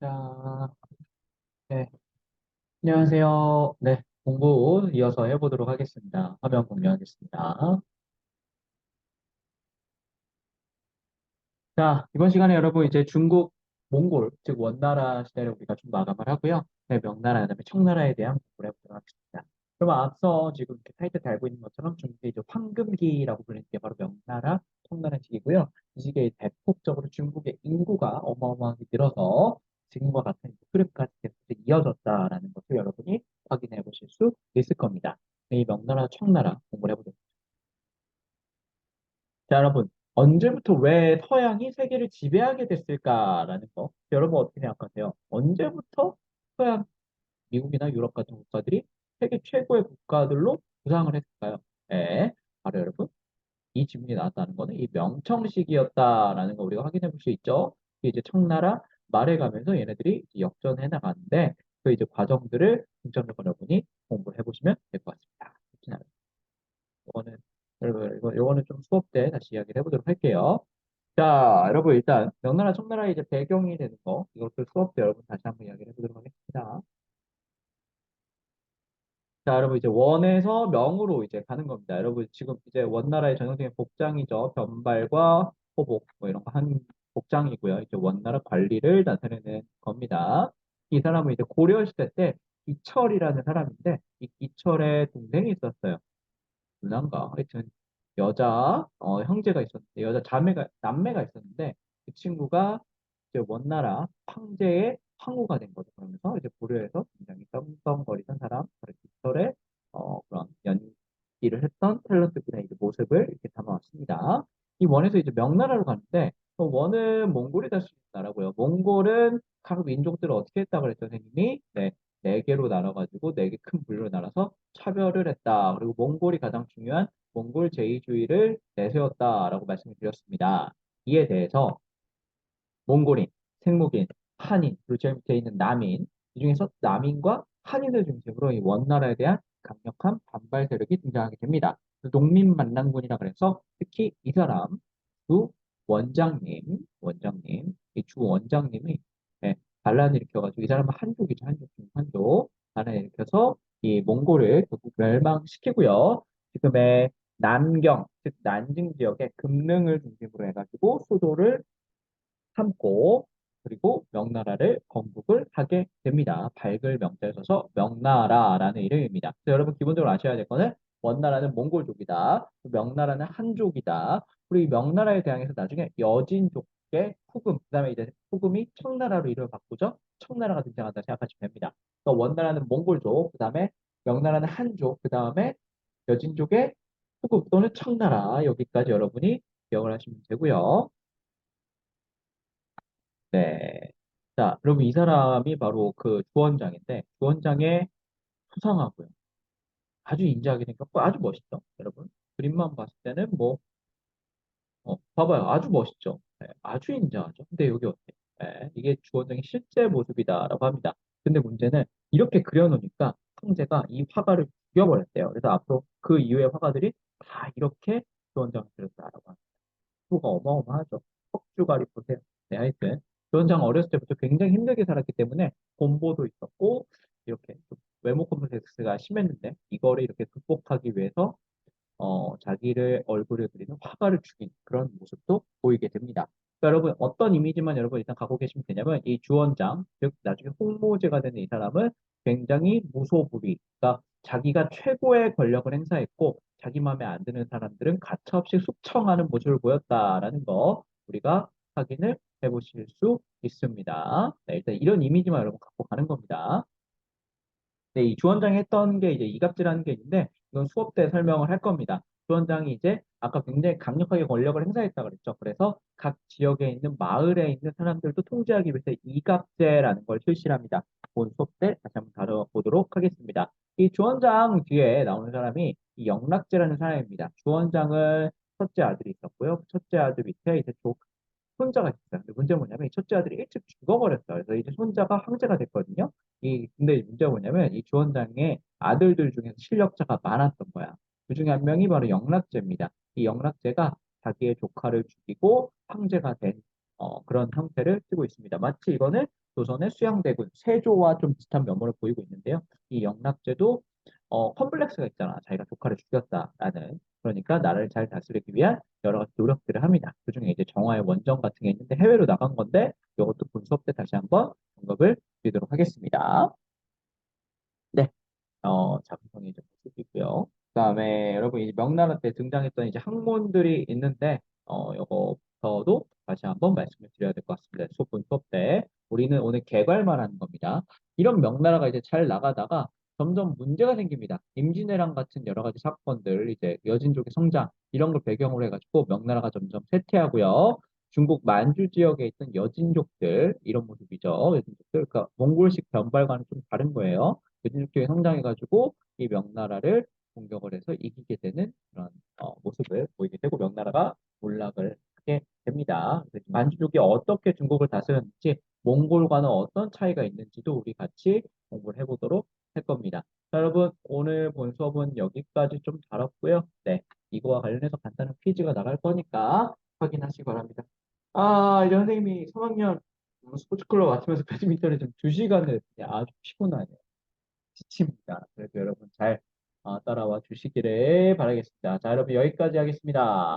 자, 네. 안녕하세요. 네. 공부 이어서 해보도록 하겠습니다. 화면 공유하겠습니다. 자, 이번 시간에 여러분 이제 중국, 몽골, 즉 원나라 시대를 우리가 좀 마감을 하고요. 네, 명나라, 그다음에 청나라에 대한 공부를 해보도록 하겠습니다. 그럼 앞서 지금 이렇게 타이틀 달고 있는 것처럼 중국의 이제 황금기라고 불리는 게 바로 명나라, 청나라 시기고요. 이 시기에 대폭적으로 중국의 인구가 어마어마하게 늘어서 지금과 같은 흐름까지 계속 이어졌다라는 것을 여러분이 확인해 보실 수 있을 겁니다. 이 명나라, 청나라 공부를 해보도록 자, 여러분, 언제부터 왜 서양이 세계를 지배하게 됐을까라는 거, 여러분 어떻게 생각하세요? 언제부터 서양, 미국이나 유럽 같은 국가들이 세계 최고의 국가들로 부상을 했을까요? 네, 바로 여러분, 이 질문이 나왔다는 거는 이 명청 시기였다라는 거 우리가 확인해 볼 수 있죠. 이게 이제 청나라 말에 가면서 얘네들이 이제 역전해 나가는데 그 이제 과정들을 중점적으로 여러분이 공부를 해보시면 될 것 같습니다. 이거는 여러분 이거는 좀 수업 때 다시 이야기를 해보도록 할게요. 자, 여러분 일단 명나라 청나라의 이제 배경이 되는 거 이것도 수업 때 여러분 다시 한번 이야기를 해보도록 하겠습니다. 자, 여러분 이제 원에서 명으로 이제 가는 겁니다. 여러분 지금 이제 원나라의 전형적인 복장이죠. 변발과 호복 뭐 이런 거 한 복장이고요. 이제 원나라 관리를 나타내는 겁니다. 이 사람은 이제 고려 시대 때 이철이라는 사람인데 이 이철의 동생이 있었어요. 누나인가? 하여튼 여자 형제가 있었는데 여자 자매가 남매가 있었는데 그 친구가 이제 원나라 황제의 황후가 된 거죠. 그러면서 이제 고려에서 굉장히 떵떵거리던 사람, 바로 빅털의 그런 연기를 했던 탤런트들의 이제 모습을 이렇게 담아왔습니다. 이 원에서 이제 명나라로 가는데 원은 몽골이 될 수 있는 나라고요. 몽골은 각 민족들을 어떻게 했다 그랬죠, 선생님이? 네, 네 개로 나눠가지고 네 개 큰 부류로 나눠서 차별을 했다. 그리고 몽골이 가장 중요한 몽골 제의주의를 내세웠다라고 말씀을 드렸습니다. 이에 대해서 몽골인, 생목인, 한인, 그리고 제일 밑에 있는 남인, 이 중에서 남인과 한인을 중심으로 이 원나라에 대한 강력한 반발 세력이 등장하게 됩니다. 농민반란군이라 그래서 특히 이 사람, 주 원장님, 이 주 원장님이 예, 반란을 일으켜가지고 이 사람은 한족이죠, 한족 중 한족. 반란을 일으켜서 이 몽골을 결국 멸망시키고요. 지금의 남경, 즉 난징 지역의 금릉을 중심으로 해가지고 수도를 삼고 그리고 명나라를 건국을 하게 됩니다. 밝을 명자에 서서 명나라라는 이름입니다. 그래서 여러분 기본적으로 아셔야 될 거는 원나라는 몽골족이다. 명나라는 한족이다. 그리고 이 명나라에 대항해서 나중에 여진족의 후금, 그다음에 이제 후금이 청나라로 이름을 바꾸죠. 청나라가 등장한다 생각하시면 됩니다. 그러니까 원나라는 몽골족, 그다음에 명나라는 한족, 그다음에 여진족의 후금 또는 청나라 여기까지 여러분이 기억을 하시면 되고요. 네. 자, 그러면 이 사람이 바로 그 주원장인데, 주원장의 수상하고요. 아주 인자하게 생겼고, 아주 멋있죠, 여러분. 그림만 봤을 때는 뭐, 봐봐요. 아주 멋있죠. 네, 아주 인자하죠. 근데 여기 어때? 네, 이게 주원장의 실제 모습이다라고 합니다. 근데 문제는 이렇게 그려놓으니까 황제가 이 화가를 죽여버렸대요. 그래서 앞으로 그 이후의 화가들이 다 이렇게 주원장을 그렸다라고 합니다. 수가 어마어마하죠. 턱주가리 보세요. 네, 하여튼 주원장 어렸을 때부터 굉장히 힘들게 살았기 때문에 공보도 있었고 이렇게 좀 외모 컴플렉스가 심했는데 이거를 이렇게 극복하기 위해서 자기를 얼굴을 그리는 화가를 죽인 그런 모습도 보이게 됩니다. 그러니까 여러분 어떤 이미지만 여러분 일단 갖고 계시면 되냐면 이 주원장 즉 나중에 홍모제가 되는 이 사람은 굉장히 무소불위 그러니까 자기가 최고의 권력을 행사했고 자기 마음에 안 드는 사람들은 가차없이 숙청하는 모습을 보였다라는 거 우리가 확인을 해보실 수 있습니다. 네, 일단 이런 이미지만 여러분 갖고 가는 겁니다. 네, 이 주원장이 했던 게 이제 이갑질하는 게 있는데 이건 수업 때 설명을 할 겁니다. 주원장이 이제 아까 굉장히 강력하게 권력을 행사했다 그랬죠. 그래서 각 지역에 있는 마을에 있는 사람들도 통제하기 위해서 이갑제라는 걸 실시를 합니다. 본 수업 때 다시 한번 다뤄보도록 하겠습니다. 이 주원장 뒤에 나오는 사람이 이 영락제라는 사람입니다. 주원장은 첫째 아들이 있었고요. 그 첫째 아들 밑에 이제 손자가 있어요. 근데 문제는 뭐냐면 이 첫째 아들이 일찍 죽어버렸어요. 그래서 이제 손자가 황제가 됐거든요. 근데 문제가 뭐냐면 이 주원장의 아들들 중에서 실력자가 많았던 거야. 그 중에 한 명이 바로 영락제입니다. 이 영락제가 자기의 조카를 죽이고 황제가 된 그런 형태를 띠고 있습니다. 마치 이거는 조선의 수양대군 세조와 좀 비슷한 면모를 보이고 있는데요. 이 영락제도 컴플렉스가 있잖아. 자기가 조카를 죽였다라는. 그러니까 나라를 잘 다스리기 위한 여러 가지 노력들을 합니다. 그중에 이제 정화의 원정 같은 게 있는데 해외로 나간 건데 이것도 본 수업 때 다시 한번 언급을 드리도록 하겠습니다. 네. 작품성의 이제 모습이고요. 그다음에 여러분 이 명나라 때 등장했던 이제 학문들이 있는데 요거부터도 다시 한번 말씀을 드려야 될 것 같습니다. 수업 때 우리는 오늘 개괄만 하는 겁니다. 이런 명나라가 이제 잘 나가다가 점점 문제가 생깁니다. 임진왜란 같은 여러 가지 사건들, 이제 여진족의 성장 이런 걸 배경으로 해가지고 명나라가 점점 쇠퇴하고요. 중국 만주 지역에 있던 여진족들 이런 모습이죠. 여진족들, 그러니까 몽골식 변발과는 좀 다른 거예요. 여진족들이 성장해가지고 이 명나라를 공격을 해서 이기게 되는 그런 모습을 보이게 되고 명나라가 몰락을 하게 됩니다. 그래서 만주족이 어떻게 중국을 다스렸는지 몽골과는 어떤 차이가 있는지도 우리 같이 공부를 해보도록 할 겁니다. 자, 여러분 오늘 본 수업은 여기까지 좀 다뤘고요. 네, 이거와 관련해서 간단한 퀴즈가 나갈 거니까 확인하시기 바랍니다. 아, 이제 선생님이 3학년 스포츠 클럽 맡으면서 배드민턴을 좀 2시간을 아주 피곤하네요. 지칩니다. 그래서 여러분 잘 따라와 주시기를 바라겠습니다. 자, 여러분 여기까지 하겠습니다.